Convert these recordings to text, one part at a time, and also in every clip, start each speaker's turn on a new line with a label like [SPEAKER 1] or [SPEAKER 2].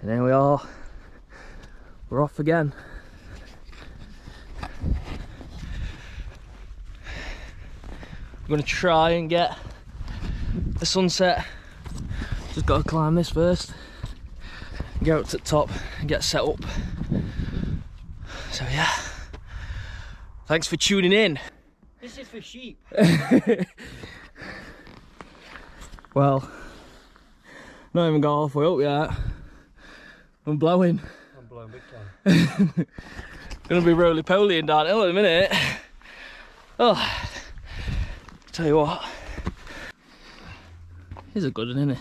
[SPEAKER 1] And there we are. We're off again. We're gonna try and get the sunset. Just gotta climb this first. Get up to the top and get set up. So yeah. Thanks for tuning in.
[SPEAKER 2] This is for sheep.
[SPEAKER 1] Well, not even got halfway up yet. I'm blowing.
[SPEAKER 2] I'm blowing big time.
[SPEAKER 1] Gonna be roly-polying downhill in a minute. Oh, tell you what. Here's a good one, isn't it?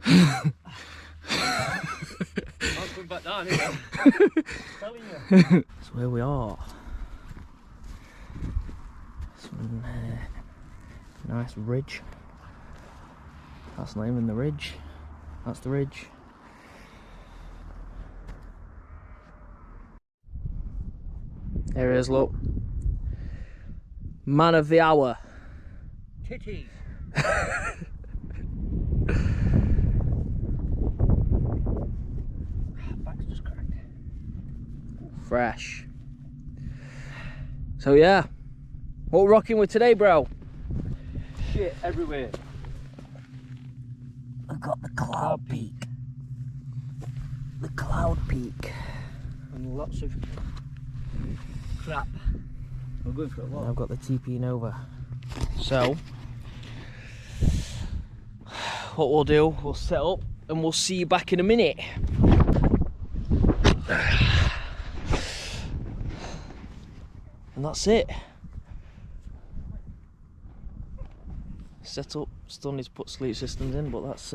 [SPEAKER 2] I'm coming back down, isn't it? Telling you.
[SPEAKER 1] That's where we are. Some nice ridge. That's not even the ridge. That's the ridge. There he is, look. Man of the hour.
[SPEAKER 2] Titties. Back's just cracked.
[SPEAKER 1] Fresh. So yeah, what we're rocking with today, bro?
[SPEAKER 2] Shit everywhere.
[SPEAKER 1] I've got the cloud peak. The cloud peak.
[SPEAKER 2] And lots of crap. We're going for a lot.
[SPEAKER 1] I've got the tipi Nova. So, what we'll do, we'll set up and we'll see you back in a minute. And that's it. Set up, still need to put sleep systems in, but that's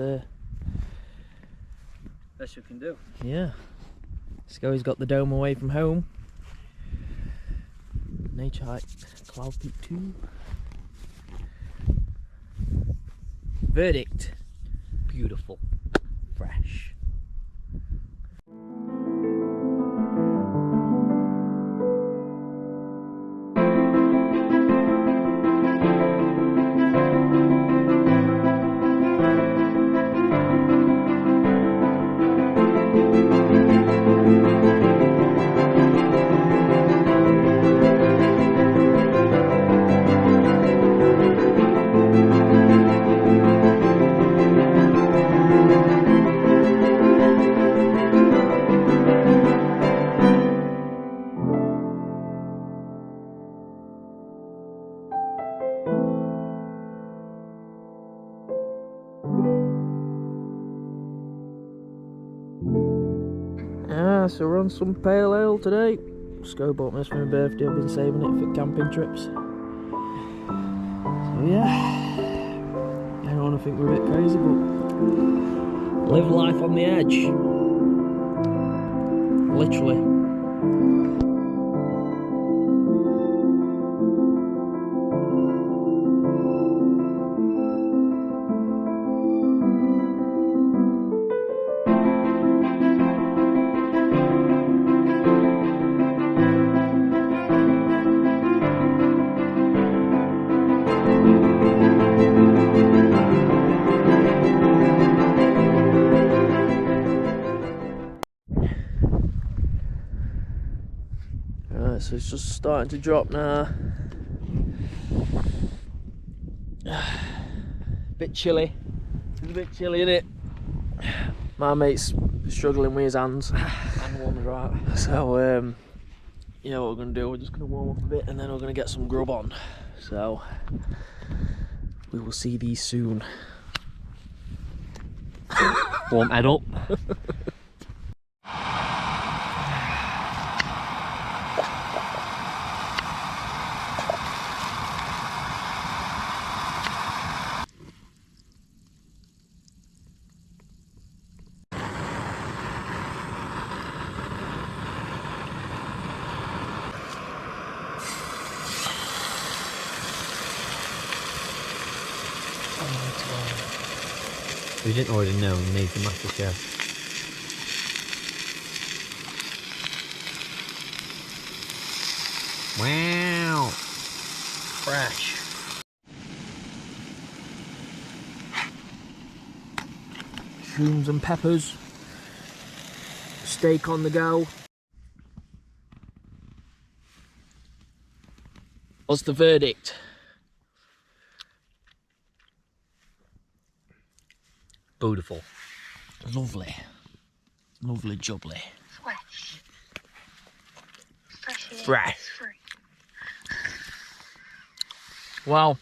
[SPEAKER 2] Best you can do.
[SPEAKER 1] yeah. Scoey's got the dome away from home. Nature Hike Cloud Peak 2. Verdict. Beautiful. Fresh. So we're on some pale ale today. Sco bought me this for my birthday. I've been saving it for camping trips. So yeah, I don't want to think we're a bit crazy, but live life on the edge. Literally. So it's just starting to drop now. Bit chilly. It's a bit chilly, isn't it? My mate's struggling with his hands. And one's right. So yeah, what we're gonna do, we're just gonna warm up a bit and then we're gonna get some grub on. So we will see these soon.
[SPEAKER 2] Warm head up. If you didn't already know, you need the master chef. Wow! Fresh.
[SPEAKER 1] Shrooms and peppers. steak on the go. What's the verdict?
[SPEAKER 2] Beautiful.
[SPEAKER 1] Lovely. Lovely jubbly.
[SPEAKER 3] Fresh.
[SPEAKER 1] Fresh. Wow.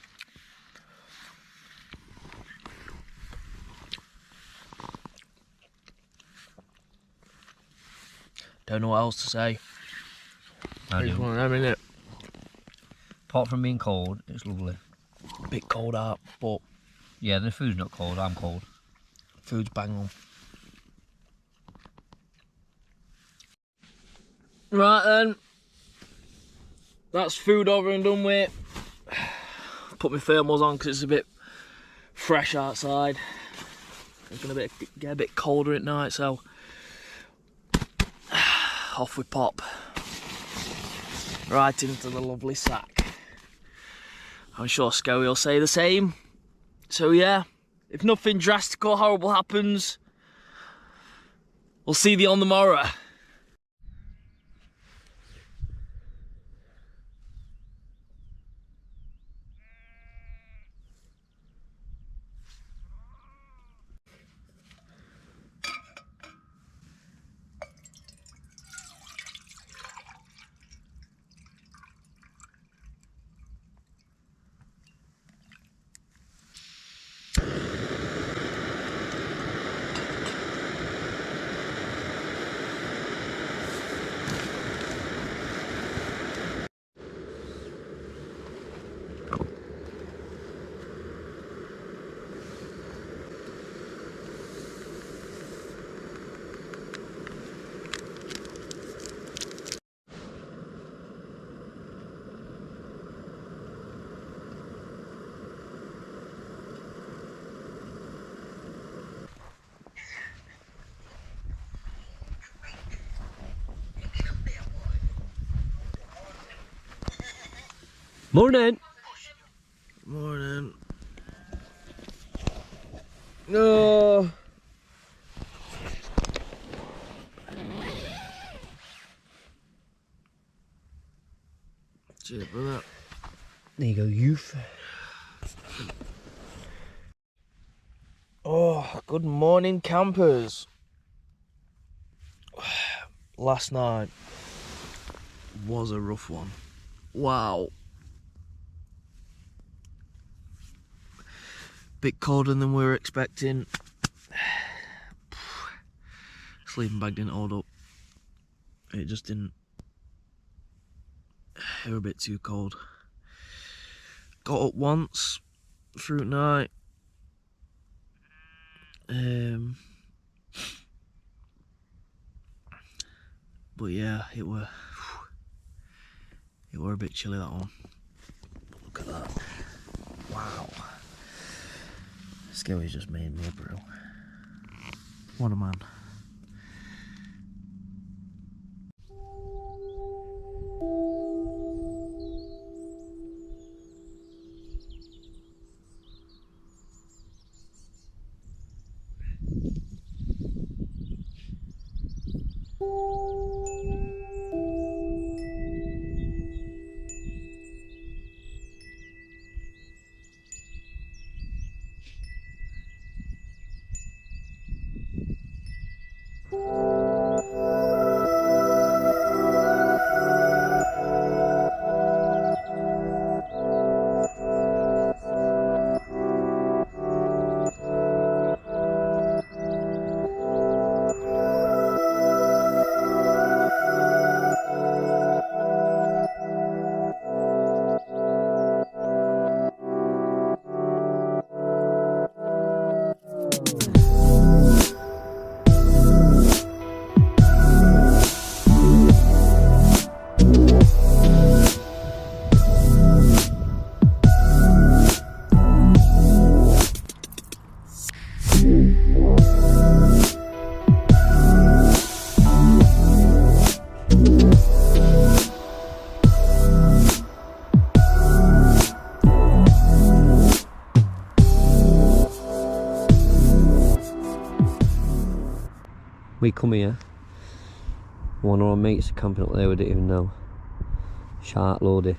[SPEAKER 1] Don't know what else to say.
[SPEAKER 2] I
[SPEAKER 1] It's
[SPEAKER 2] do.
[SPEAKER 1] one of them, innit?
[SPEAKER 2] Apart from being cold, it's lovely.
[SPEAKER 1] A bit cold out, but
[SPEAKER 2] Yeah, the food's not cold, I'm cold.
[SPEAKER 1] food's bang on. Right then. That's food over and done with. Put my thermals on because it's a bit fresh outside. It's gonna get a bit colder at night, so off we pop. Right into the lovely sack. I'm sure Scoey will say the same. So yeah, if nothing drastic or horrible happens, we'll see thee on the morrow.
[SPEAKER 2] Morning!
[SPEAKER 1] Morning. No. Cheers for that.
[SPEAKER 2] There you go, youth.
[SPEAKER 1] Oh, good morning, campers. Last night was a rough one. Wow. Bit colder than we were expecting. Sleeping bag didn't hold up. It just didn't. It was a bit too cold. Got up once through night. But yeah, it were a bit chilly, that one. But look at that. Wow. Scary's just made me a brew. What a man.
[SPEAKER 2] We come here
[SPEAKER 3] One of our mates camping up there, we didn't even know. Shark loady.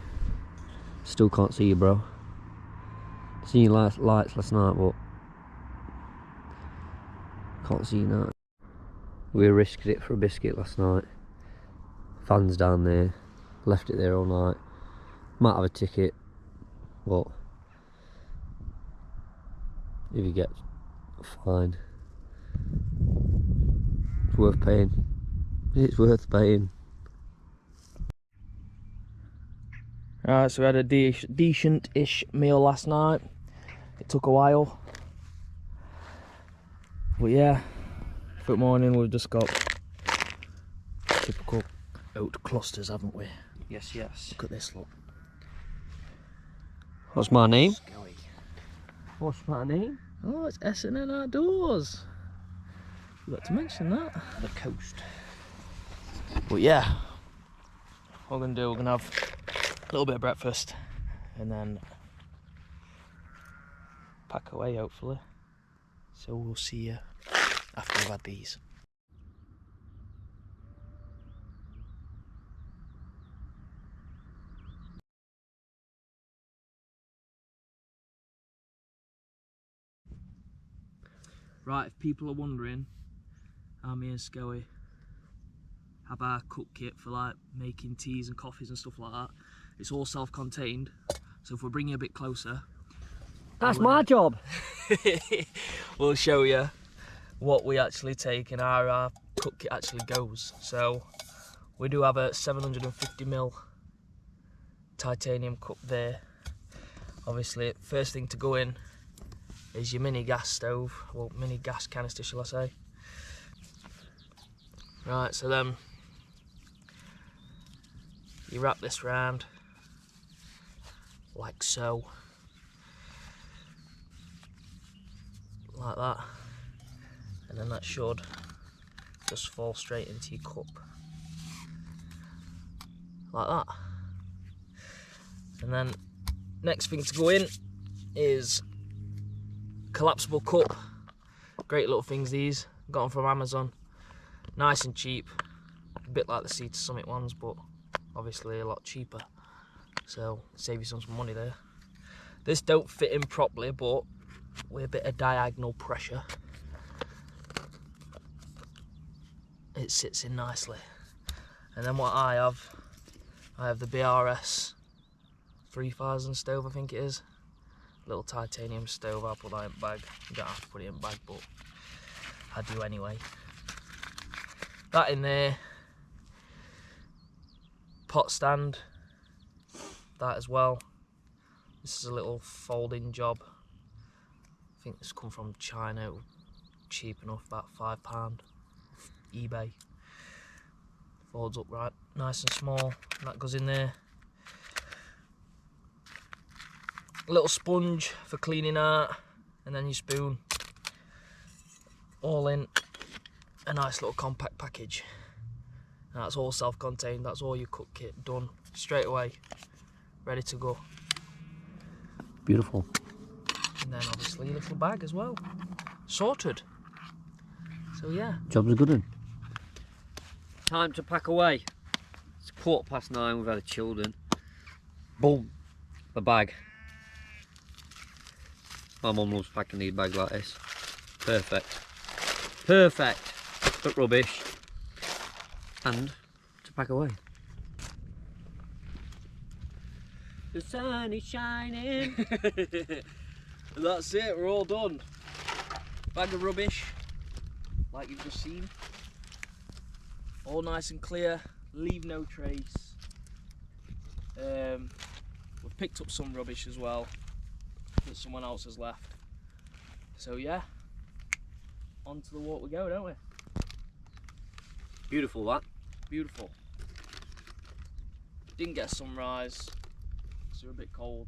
[SPEAKER 3] Still can't see you, bro. Seen your lights last night, but can't see you now. We risked it for a biscuit last night. Fans down there. Left it there all night. Might have a ticket, but if you get fine, it's worth paying. It's worth paying.
[SPEAKER 1] Right, so we had a decent-ish meal last night. It took a while, but yeah, for morning we've just got typical oat clusters, haven't we?
[SPEAKER 3] Yes, yes.
[SPEAKER 1] Look at this, look.
[SPEAKER 3] What's my name?
[SPEAKER 1] Skelly.
[SPEAKER 3] What's my name?
[SPEAKER 1] Oh, it's S&N Outdoors. Forgot to mention that.
[SPEAKER 3] The coast.
[SPEAKER 1] But yeah, what we're gonna do, we're gonna have a little bit of breakfast and then pack away hopefully. So we'll see you after we've had these. Right, if people are wondering how me and Skelly have our cook kit for like making teas and coffees and stuff like that, it's all self-contained. So if we bring you a bit closer,
[SPEAKER 3] That's my job.
[SPEAKER 1] we'll show you what we actually take and how our cook kit actually goes. So we do have a 750ml titanium cup there. Obviously, first thing to go in is your mini gas stove, well, mini gas canister, shall I say. Right, so then you wrap this round like so, like that, and then that should just fall straight into your cup like that. And then next thing to go in is collapsible cup. Great little things these, got them from Amazon, nice and cheap, a bit like the Sea to Summit ones, but obviously a lot cheaper, so save you some money there. This don't fit in properly, but with a bit of diagonal pressure it sits in nicely. And then what I have the BRS 3000 stove, I think it is, little titanium stove. I'll put that in bag. You don't have to put it in bag, but I do anyway. That in there, pot stand, that as well. This is a little folding job. I think this come from China, cheap enough, about £5, eBay. Folds up right, nice and small, and that goes in there. A little sponge for cleaning out, and then your spoon. All in a nice little compact package. And that's all self-contained, that's all your cook kit done straight away, ready to go.
[SPEAKER 3] Beautiful.
[SPEAKER 1] And then obviously a little bag as well, sorted. So yeah.
[SPEAKER 3] Job's a good one. Time to pack away. It's 9:15, we've had a children. Boom, the bag. My mum loves packing these bags like this. Perfect. Perfect, but rubbish. And to pack away. The sun is shining.
[SPEAKER 1] And that's it, we're all done. Bag of rubbish, like you've just seen. All nice and clear, leave no trace. We've picked up some rubbish as well that someone else has left. So yeah, on to the walk we go, don't we?
[SPEAKER 3] Beautiful, that.
[SPEAKER 1] Beautiful. Didn't get sunrise, so we're a bit cold.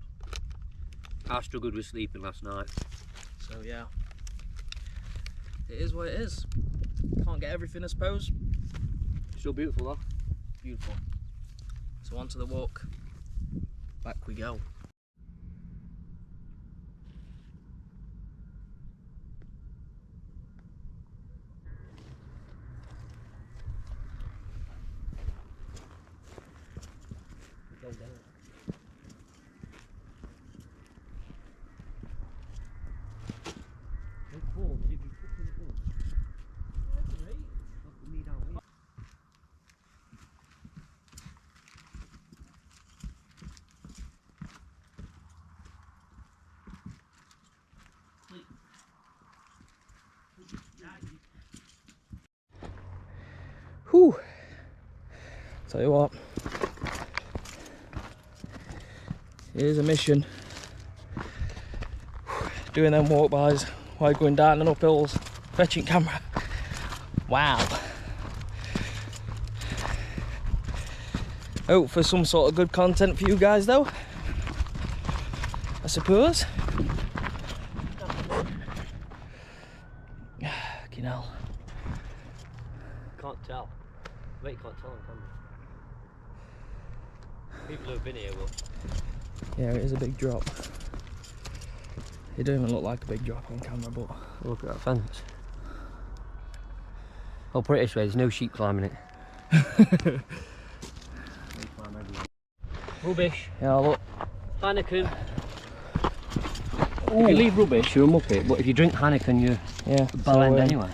[SPEAKER 3] I struggled with sleeping last night.
[SPEAKER 1] So yeah, it is what it is. Can't get everything, I suppose.
[SPEAKER 3] Still beautiful, though.
[SPEAKER 1] Beautiful. So on to the walk. Back we go. Whew. Tell you what, here's a mission. Doing them walk-bys while going down and up hills, fetching camera. Wow. Hope for some sort of good content for you guys though, I suppose. Fucking hell.
[SPEAKER 3] Can't tell. I bet you can't tell on camera. People who have been here will.
[SPEAKER 1] Yeah, it is a big drop. It don't even look like a big drop on camera, but
[SPEAKER 3] Look at that fence. I'll put it this way, there's no sheep climbing it. Rubbish.
[SPEAKER 1] yeah, look.
[SPEAKER 3] Heineken. If you leave rubbish, you're a muppet, but if you drink Heineken, you're
[SPEAKER 1] Yeah,
[SPEAKER 3] a bell end anyway.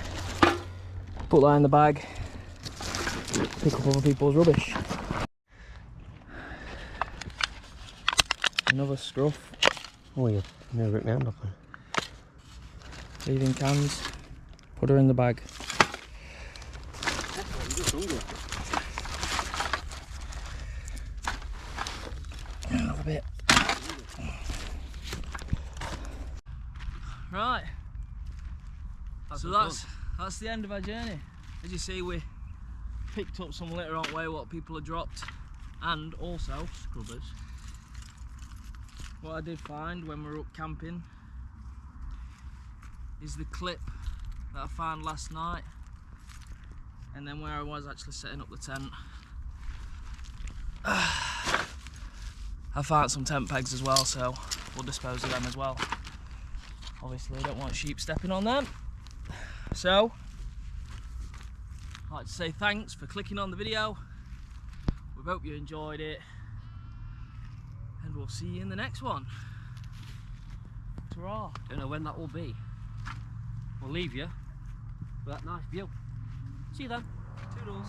[SPEAKER 1] Put that in the bag. Pick up other people's rubbish. Another scruff.
[SPEAKER 3] Oh, you never ripped my hand off.
[SPEAKER 1] Leaving cans. Put her in the bag. Another bit. Right. So that's the end of our journey. As you see, we picked up some litter on the way, what people had dropped, and also scrubbers. What I did find when we were up camping is the clip that I found last night, and then where I was actually setting up the tent. I found some tent pegs as well, so we'll dispose of them as well. Obviously I don't want sheep stepping on them. So, I'd like to say thanks for clicking on the video. We hope you enjoyed it, and we'll see you in the next one. Ta-ra.
[SPEAKER 3] Don't know when that will be. We'll leave you with that nice view. See you then.
[SPEAKER 1] Toodles.